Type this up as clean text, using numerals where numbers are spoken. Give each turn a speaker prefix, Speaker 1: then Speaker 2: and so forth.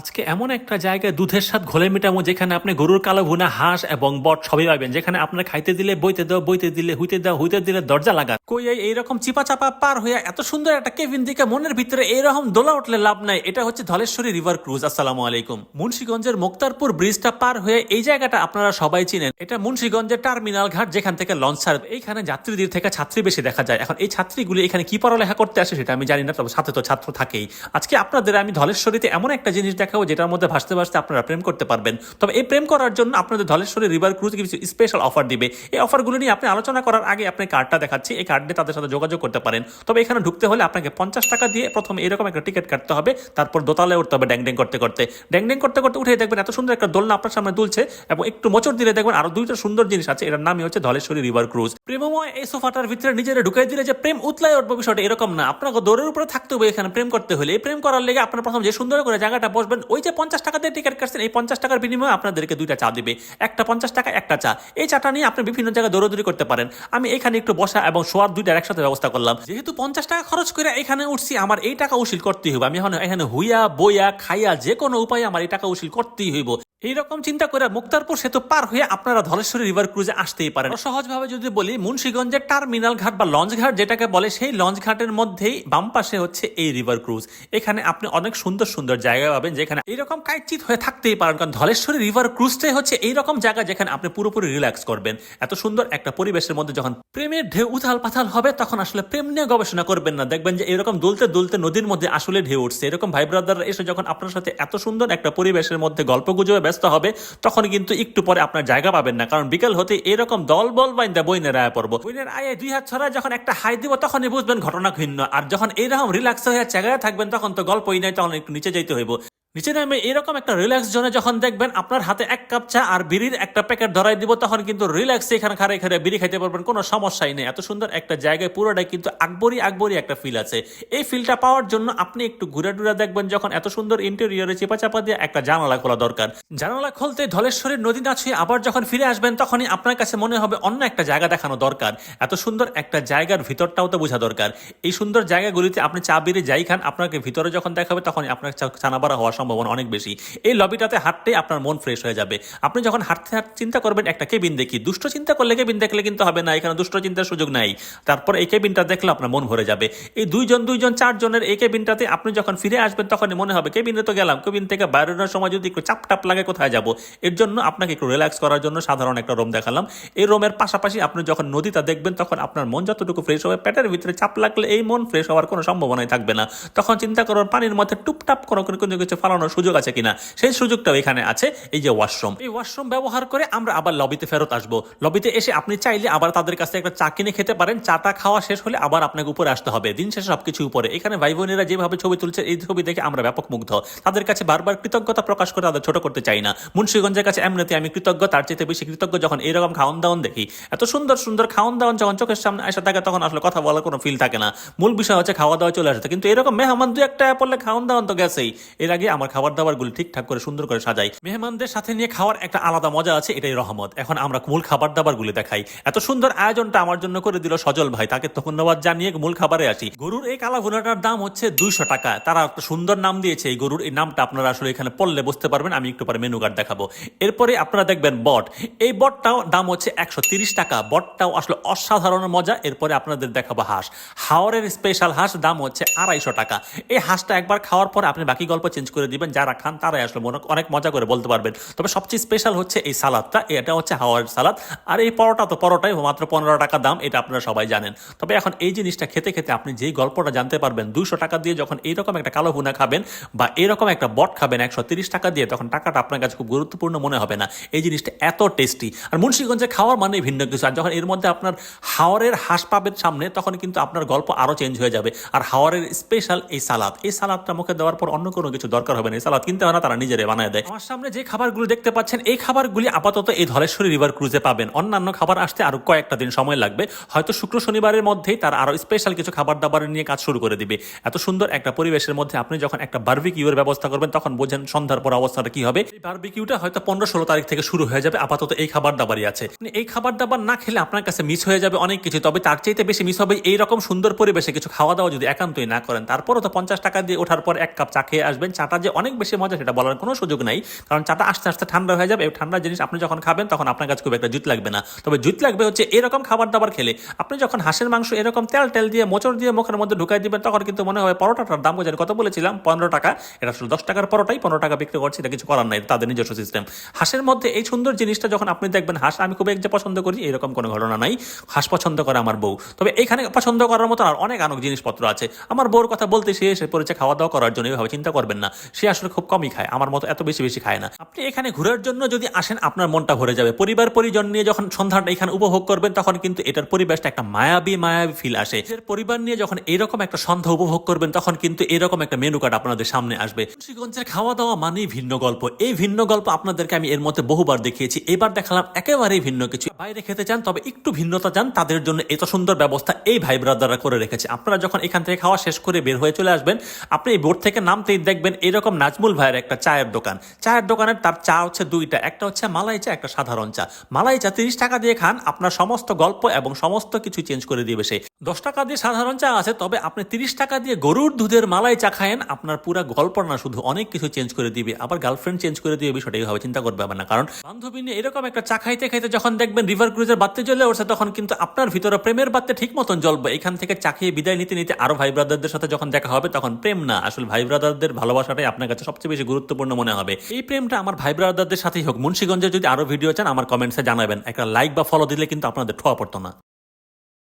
Speaker 1: আজকে এমন একটা জায়গায় দুধের স্বাদ ঘোলে মেটামো যেখানে আপনি গরুর কালো ভুনা হাঁস এবং বট সবই পাবেন, যেখানে আপনার খাইতে দিলে বইতে দাও, বইতে দিলে হইতে দাও, হইতে দিলে দরজা লাগা। কই এইরকম চিপা চাপা পার হইয়া এত সুন্দর একটা কেবিন দিকে মনের ভিতরে এইরকম দোলা উঠলে লাভ নাই। এটা হচ্ছে ধলেশ্বরী রিভার ক্রুজ। আসসালামু আলাইকুম। মুন্সিগঞ্জের মুক্তারপুর ব্রিজটা পার হয়ে এই জায়গাটা আপনারা সবাই চিনেন। এটা মুন্সিগঞ্জের টার্মিনাল ঘাট, যেখান থেকে লঞ্চ ছাড়ে। এইখানে যাত্রীদের থেকে ছাত্রী বেশি দেখা যায়। এখন এই ছাত্রীগুলি এখানে কি পড়ালেখা করতে আসে সেটা আমি জানি না, তবে সাথে তো ছাত্র থাকেই। আজকে আপনাদের আমি ধলেশ্বরীতে এমন একটা জিনিস দেখাবো যেটার মধ্যে ভাসতে ভাসতে আপনারা প্রেম করতে পারবেন। তবে এই প্রেম করার জন্য আপনাদের ধলেশ্বরী রিভার ক্রুজ কিছু স্পেশাল অফার দিবে। এই অফারগুলো নিয়ে আপনি আলোচনা করার আগে আপনি কার্ডটা দেখাচ্ছি, এই কার্ড দিয়ে তাদের সাথে যোগাযোগ করতে পারেন। তবে এখানে ঢুকতে হলে আপনাকে 50 টাকা দিয়ে প্রথমে এরকম একটা টিকিট কাটতে হবে, তারপর দোতলায় উঠতে হবে ড্যাং করতে করতে। ড্যাং করতে করতে উঠে দেখবেন এত সুন্দর একটা দোলনা আপনার সামনে দুলছে, এবং একটু মোচড় দিলে দেখবেন আরো দুইটা সুন্দর জিনিস আছে। এটার নামই হচ্ছে ধলেশ্বরী রিভার ক্রুজ। প্রেমময় এই সোফাটার ভিতরে নিজেরা ঢুকাই দিলে যে প্রেম উতলায় উঠবে, বিষয়টা এরকম না। আপনাকে দৌড়ের উপরে থাকতে হবে এখানে প্রেম করতে হলে। এই প্রেম করার লেগে আপনার প্রথম যে সুন্দর করে জায়গাটা বসবেন, ওই যে 50 টাকা দিয়ে টিকিট কাটছেন, এই 50 টাকার বিনিময়ে আপনাদেরকে দুইটা চা দিবে। একটা 50 টাকা, একটা চা। এই চাটা নিয়ে আপনি বিভিন্ন জায়গায় দৌড়াদৌড়ি করতে পারেন। আমি এখানে একটু বসা এবং শোয়ার দুইটার একসাথে ব্যবস্থা করলাম। যেহেতু 50 টাকা খরচ করে এখানে উঠছি, আমার এই টাকা উসিল করতেই হবে। আমি এখানে হুইয়া বইয়া খাইয়া যে কোনো উপায়ে আমার এই টাকা উসিল করতেই হইব। এইরকম চিন্তা করে মুক্তারপুর সেতু পার হয়ে আপনারা ধলেশ্বরী রিভার ক্রুজে আসতেই পারেন। সহজভাবে যদি বলি, মুন্সিগঞ্জের টার্মিনাল ঘাট বা লঞ্চ ঘাট যেটাকে বলে, সেই লঞ্চ ঘাটের মধ্যেই বাম পাশে হচ্ছে এই রিভার ক্রুজ। এখানে আপনি অনেক সুন্দর সুন্দর জায়গা পাবেন, যেখানে এইরকম কাইচিত হয়ে থাকতেই পারেন। কারণ ধলেশ্বরী রিভার ক্রুজটাই হচ্ছে এইরকম জায়গা যেখানে আপনি পুরোপুরি রিল্যাক্স করবেন। এত সুন্দর একটা পরিবেশের মধ্যে যখন প্রেমের ঢেউ উথাল পাথাল হবে, তখন আসলে প্রেম নিয়ে গবেষণা করবেন না। দেখবেন যে এরকম দুলতে দুলতে নদীর মধ্যে আসলে ঢেউ উঠছে। এরকম ভাই ব্রাদাররা এসে যখন আপনার সাথে এত সুন্দর একটা পরিবেশের মধ্যে গল্প গুজবে ব্যস্ত হবে, তখন কিন্তু একটু পরে আপনার জায়গা পাবেন না। কারণ বিকেল হতে এরকম দল বল বাইন্দা বইনের আয় পড়বো। বইনের আয়ে দুই হাত ছড়া যখন একটা হাই দিব, তখনই বুঝবেন ঘটনা ভিন্ন। আর যখন এইরকম রিল্যাক্স হয়ে জায়গায় থাকবেন, তখন তো গল্পই নাই, তখন একটু নিচে যাইতে হইব। নিচে নামে এরকম একটা রিল্যাক্স জোনে যখন দেখবেন আপনার হাতে এক কাপ চা আর বিড়ির একটা প্যাকেট ধরাই দিব, তখন কিন্তু রিল্যাক্সে এখানে খারে খারে বিড়ি খাইতে পারবেন, কোনো সমস্যাই নেই। এত সুন্দর একটা জায়গায় পুরোটাই কিন্তু আকবরী একটা ফিল আছে। এই ফিলটা পাওয়ার জন্য আপনি একটু ঘুরে টুরে দেখবেন, যখন এত সুন্দর ইন্টেরিয়রে চেপা চাপা দিয়ে একটা জানালা খোলা দরকার। জানালা খুলতে ধলেশ্বরীর নদী না ছুঁয়ে আবার যখন ফিরে আসবেন, তখনই আপনার কাছে মনে হবে অন্য একটা জায়গা দেখানো দরকার। এত সুন্দর একটা জায়গার ভিতরটাও তো বোঝা দরকার। এই সুন্দর জায়গাগুলিতে আপনি চা বিড়ি যাই খান, আপনাকে ভিতরে যখন দেখাবে, তখনই আপনার চানাবাড়া হওয়ার সম্ভাবনা অনেক বেশি। এই লবিটাতে হাঁটতে আপনার মন ফ্রেশ হয়ে যাবে। আপনি যখন হাঁটতে হাঁটতে চিন্তা করবেন একটা কেবিন দেখি, দুষ্ট চিন্তা করলে কেবিন দেখলে কিন্তু হবে না, এখানে দুষ্ট চিন্তার সুযোগ নাই। তারপর এই কেবিনটা দেখলে আপনার মন ভরে যাবে। এই দুইজন 4 জনের এই কেবিনটাতে আপনি যখন ফিরে আসবেন, তখনই মনে হবে কেবিনে তো গেলাম, কেবিন থেকে বাইরের সময় যদি একটু চাপটাপ লাগে কোথায় যাব। এর জন্য আপনাকে একটু রিল্যাক্স করার জন্য সাধারণ একটা রুম দেখালাম। এই রুমের পাশাপাশি আপনি যখন নদীটা দেখবেন, তখন আপনার মন যতটুকু ফ্রেশ হবে, পেটের ভিতরে চাপ লাগলে এই মন ফ্রেশ হওয়ার কোনো সম্ভাবনাই থাকবে না। তখন চিন্তা করবেন পানির মধ্যে টুপটাপ কোনো কিছু ফালানোর সুযোগ আছে কিনা। সেই সুযোগটাও এখানে আছে। এই যে ওয়াশরুম, এই ওয়াশরুম ব্যবহার করে আমরা আবার লবিতে ফেরত আসবো। লবিতে এসে আপনি চাইলে আবার তাদের কাছে একটা চা কিনে খেতে পারেন। চাটা খাওয়া শেষ হলে আবার আপনাকে উপরে আসতে হবে। দিন শেষে সবকিছু উপরে। এখানে ভাই বোনেরা যেভাবে ছবি তুলছে, এই ছবি দেখে আমরা ব্যাপক মুগ্ধ। তাদের কাছে বারবার কৃতজ্ঞতা প্রকাশ করে তাদের ছোট করতে চাই না। মুন্সিগঞ্জের কাছে এমনিতে আমি কৃতজ্ঞ, তার চাইতে বেশি কৃতজ্ঞ যখন এরকম খাওয়ান দাওয়ান দেখি। এত সুন্দর সুন্দর খাওয়ান দাওয়ান যখন চোখের সামনে আসা থাকে, তখন আসলে কথা বলার কোনো ফিল থাকে না। মূল বিষয় হচ্ছে খাওয়া দাওয়া চলে আসে। কিন্তু এরকম মেহমান দু একটা পড়লে খাওয়ান দাওয়ান তো গেছেই। এর আগে আমার খাবার দাবার গুলো ঠিকঠাক করে সুন্দর করে সাজাই। মেহমানদের সাথে নিয়ে খাওয়ার একটা আলাদা মজা আছে, এটাই রহমত। এখন আমরা মূল খাবার দাবার গুলি দেখাই। এত সুন্দর আয়োজনটা আমার জন্য করে দিল সজল ভাই, তাকে তো ধন্যবাদ জানিয়ে মূল খাবারে আসি। গরুর এই কালা ভুনাটার দাম হচ্ছে 200 টাকা। তারা একটা সুন্দর নাম দিয়েছে এই গরুর। এই নামটা আপনারা আসলে এখানে পড়লে বুঝতে পারবেন। আমি একটু পরে মেনু কার্ড দেখাবো। এরপরে আপনারা দেখবেন বট। এই বটটাও দাম হচ্ছে 130 টাকা। বটটাও আসলে অসাধারণ মজা। এরপরে আপনাদের দেখাবো হাঁস। হাওরের স্পেশাল হাঁস, দাম হচ্ছে 250 টাকা। এই হাঁসটা একবার খাওয়ার পর আপনি বাকি গল্প চেঞ্জ করে দিবেন। যারা খান তারাই আসলে অনেক মজা করে বলতে পারবেন। তবে সবচেয়ে স্পেশাল হচ্ছে এই সালাদটা। এটা হচ্ছে হাওয়ার সালাদ। আর এই পরোটা তো পরোটাই মাত্র 15 টাকা দাম, এটা আপনারা সবাই জানেন। তবে এখন এই জিনিসটা খেতে খেতে আপনি যেই গল্পটা জানতে পারবেন, 200 টাকা দিয়ে যখন এইরকম একটা কালো ভুনা খাবেন বা এরকম একটা বট খাবেন 130 টাকা দিয়ে, তখন টাকাটা আপনার কাছে খুব গুরুত্বপূর্ণ মনে হবে না। এই জিনিসটা এত টেস্টি। আর মুন্সিগঞ্জে খাওয়ার মানে ভিন্ন কিছু। আর যখন এর মধ্যে আপনার হাওরের হাঁস পাবেন সামনে, তখন কিন্তু আপনার গল্প আরো চেঞ্জ হয়ে যাবে। আর হাওরের স্পেশাল এই সালাদ, এই সালাদটা মুখে দেওয়ার পর অন্য কোনো কিছু দরকার হবে না। এই সালাদ কিনতে হয় না, তারা নিজেরাই বানায় দেয়। আমার সামনে যে খাবারগুলো দেখতে পাচ্ছেন, এই খাবারগুলি আপাতত এই ধলেশ্বরী রিভার ক্রুজে পাবেন। অন্যান্য খাবার আসতে আরো কয়েকটা দিন সময় লাগবে। হয়তো শুক্র শনিবারের মধ্যেই তারা আরো স্পেশাল কিছু খাবার দাবার নিয়ে কাজ শুরু করে দিবে। এত সুন্দর একটা পরিবেশের মধ্যে আপনি যখন একটা বারবিকিউর ব্যবস্থা করবেন, তখন বোঝেন সন্ধ্যার পর অবস্থাটা কি হবে। এই বারবিকিউটা হয়তো 15-16 তারিখ থেকে শুরু হয়ে যাবে। আপাতত এই খাবার দাবারই আছে। এই খাবার দাবার না খেলে আপনার কাছে মিস হয়ে যাবে অনেক কিছু। তবে তার চাইতে বেশি মিস হবে এইরকম সুন্দর পরিবেশে কিছু খাওয়া দাওয়া যদি একান্তই না করেন। তারপরও তো 50 টাকা দিয়ে ওঠার পর এক কাপ চা খেয়ে আসবেন। চাটা যে যে অনেক বেশি মজা সেটা বলার কোনো সুযোগ নাই, কারণ চাটা আস্তে আস্তে ঠান্ডা হয়ে যাবে। এই ঠান্ডা জিনিস আপনি যখন খাবেন তখন আপনার কাছে খুব একটা জুত লাগবে না। তবে জুত লাগবে হচ্ছে এরকম খাবার দাবার খেলে। আপনি যখন হাঁসের মাংস এরকম তেল টেল দিয়ে মোচড় দিয়ে মুখের মধ্যে ঢুকাই দিবেন তখন কিন্তু মনে হয় পরোটাটার দাম জানি কত বলেছিলাম, 15 টাকা। এটা আসলে 10 টাকার পরোটাই 15 টাকা বিক্রি করছে, এটা কিছু করার নাই, তাদের নিজস্ব সিস্টেম। হাঁসের মধ্যে এই সুন্দর জিনিসটা যখন আপনি দেখবেন, হাঁস আমি খুব একটা পছন্দ করি এরকম কোনো ঘটনা নাই, হাঁস পছন্দ করে আমার বউ। তবে এখানে পছন্দ করার মতো আর অনেক আনক জিনিসপত্র আছে। আমার বউর কথা বলতে সে এসে পড়েছে খাওয়া দাওয়া করার জন্য, এভাবে চিন্তা করবেন না, সে আসলে খুব কমই খায়, আমার মতো এত বেশি বেশি খায় না। আপনি এখানে ঘোরার জন্য যদি আসেন আপনার মনটা ভরে যাবে। পরিবার পরিজন নিয়ে যখন সন্ধ্যাটা এখানে উপভোগ করবেন তখন কিন্তু এটার পরিবেশটা একটা মায়াবী মায়াবী ফিল আসে। পরিবার নিয়ে যখন এরকম একটা সন্ধ্যা উপভোগ করবেন তখন কিন্তু এরকম একটা মেনু কার্ড আপনাদের সামনে আসবে। মুন্সিগঞ্জের খাওয়া দাওয়া মানেই ভিন্ন গল্প। এই ভিন্ন গল্প আপনাদেরকে আমি এর মধ্যে বহুবার দেখিয়েছি, এবার দেখালাম একেবারেই ভিন্ন কিছু। বাইরে খেতে চান তবে একটু ভিন্নতা চান, তাদের জন্য এত সুন্দর ব্যবস্থা এই ভাই ব্রাদাররা করে রেখেছে। আপনারা যখন এখান থেকে খাওয়া শেষ করে বের হয়ে চলে আসবেন, আপনি এই বোট থেকে নামতেই দেখবেন এরকম নাজমুল ভাইয়ের একটা চায়ের দোকান। চায়ের দোকানের তার চা হচ্ছে দুইটা, একটা হচ্ছে মালাই চা, একটা সাধারণ চা। মালাই চা 30 টাকা দিয়ে খান, আপনার সমস্ত গল্প এবং সমস্ত কিছু চেঞ্জ করে দিবে সে। 10 টাকা দিয়ে সাধারণ চা আছে, তবে আপনি 30 টাকা দিয়ে গরুর দুধের মালাই চা খায়েন, আপনার পুরো গল্প না শুধু অনেক কিছু চেঞ্জ করে দিবে। আবার গার্লফ্রেন্ড চেঞ্জ করে দিবে বিষয়টা এইভাবে চিন্তা করবে না, কারণ বান্ধবী নিয়ে এরকম একটা চা খাইতে খাইতে যখন দেখবেন রিভার ক্রুজের বাত্তি জ্বলে উঠছে তখন কিন্তু আপনার ভিতরে প্রেমের বাত্তি ঠিক মতন জ্বলবে। এখান থেকে চা খেয়ে বিদায় নিতে নিতে আরো ভাই ব্রাদারদের সাথে যখন দেখা হবে তখন প্রেম না, আসলে ভাই ব্রাদারদের ভালোবাসাটাই আপনার কাছে সবচেয়ে বেশি গুরুত্বপূর্ণ মনে হবে। এই প্রেমটা আমার ভাই ব্রাদারদের সাথেই হোক। মুন্সিগঞ্জের যদি আরো ভিডিও চান আমার কমেন্টসে জানাবেন, একটা লাইক বা ফলো দিলে কিন্তু আপনাদের ঠোয়া পড়তো না।